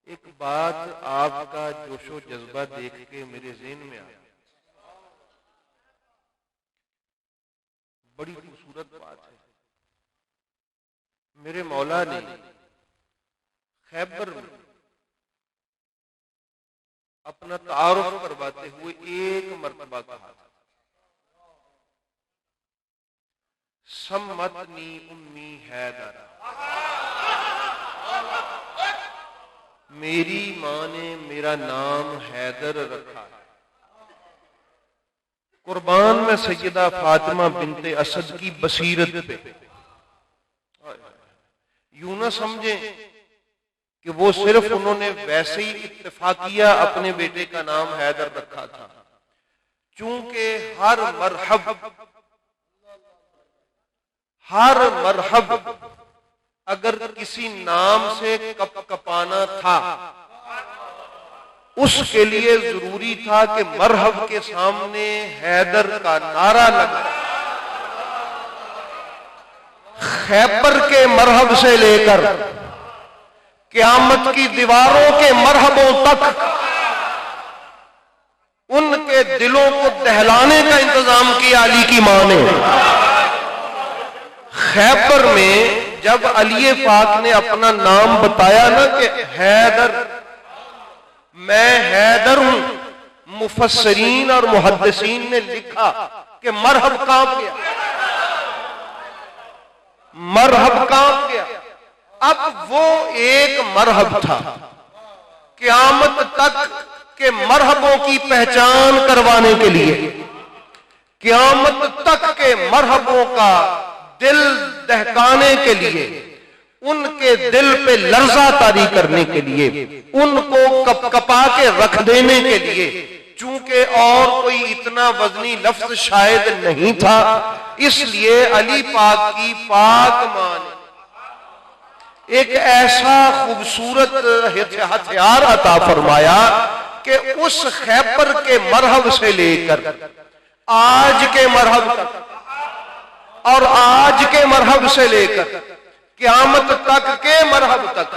एक बात आपका जोशो जज्बा देख के मेरे ज़हन में आया, बड़ी खूबसूरत बात है। मेरे मौला ने खैबर में अपना तारुफ करवाते हुए एक मर्तबा कहा, सम्मतनी उम्मी हैदर, मेरी मां ने मेरा नाम हैदर रखा है। कुर्बान में सैयदा फातिमा बिनते असद की बसीरत पे। यूं ना समझे कि वो सिर्फ उन्होंने वैसे ही इत्तेफाकिया अपने बेटे का नाम हैदर रखा था, चूंकि हर मरहब अगर किसी नाम से कपाना था, उसके लिए जरूरी था कि मरहब के सामने हैदर का नारा लगा। खैबर के मरहब से लेकर क़यामत की दीवारों के मरहबों तक उनके दिलों को दहलाने का इंतजाम किया अली की मां ने। खैबर में जब अली पाक ने अपना नाम बताया ना कि हैदर, मैं हैदर हूं, मुफस्सरीन और मुहद्दिसीन ने लिखा कि मरहब कांप गया, मरहब कांप गया। अब वो एक मरहब था, क़यामत तक के मरहबों की पहचान करवाने के लिए, क़यामत तक के मरहबों का दिल दहकाने के लिए, उनके दिल पे लर्जा तारी करने के लिए, उनको कपकपा के रख देने के लिए, चूंकि और कोई इतना वजनी लफ्ज शायद नहीं था, इसलिए अली पाक की पाक मां ने एक ऐसा खूबसूरत हथियार अता फरमाया कि उस खैबर के मरहब से लेकर आज के मरहब तक और आज के मरहब से लेकर क़यामत तक के मरहब तक,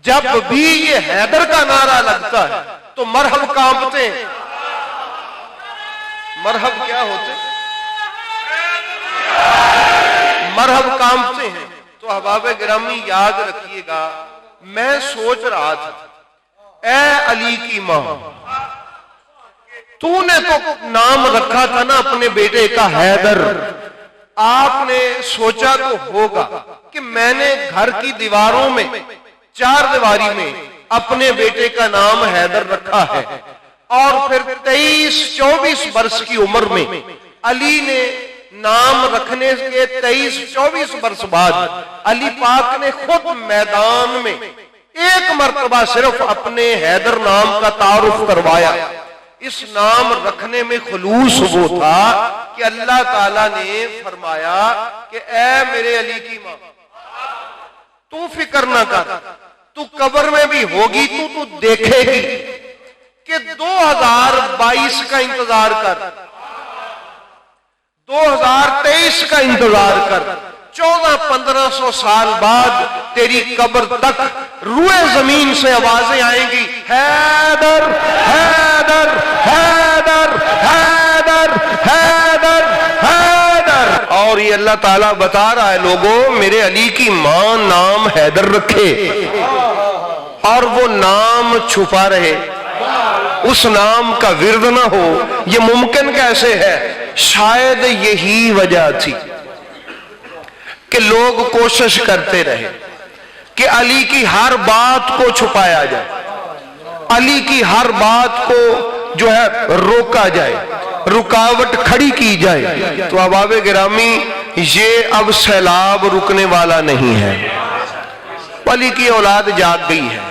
जब भी ये हैदर का नारा लगता है तो मरहब कांपते हैं। मरहब क्या होते? मरहब कांपते हैं। तो अहबाब गिरामी याद रखिएगा, मैं सोच रहा था, ए अली की मां, तूने तो नाम रखा था ना अपने बेटे का हैदर, आपने सोचा तो होगा कि मैंने घर की दीवारों में, चार दीवारी में अपने बेटे का नाम हैदर रखा है, और फिर 23-24 वर्ष की उम्र में अली ने नाम रखने के 23-24 वर्ष बाद अली पाक ने खुद मैदान में एक मर्तबा सिर्फ अपने हैदर नाम का तारुफ करवाया। इस नाम रखने में खुलूस वो था कि अल्लाह ताला ने फरमाया कि ए मेरे अली की मां, तू फिक्र ना कर, तू कब्र में भी होगी, तू देखेगी कि 2022 का इंतजार कर, 2023 का इंतजार कर, 1400-1500 साल बाद तेरी कब्र तक रूए जमीन से आवाजें आएंगी, हैदर हैदर हैदर हैदर हैदर हैदर। और ये अल्लाह ताला बता रहा है, लोगों मेरे अली की मां नाम हैदर रखे और वो नाम छुपा रहे, उस नाम का विर्द ना हो, ये मुमकिन कैसे है? शायद यही वजह थी कि लोग कोशिश करते रहे कि अली की हर बात को छुपाया जाए, अली की हर बात को जो है रोका जाए, रुकावट खड़ी की जाए। तो अहबाब गिरामी, ये अब सैलाब रुकने वाला नहीं है। अली की औलाद जाग गई है,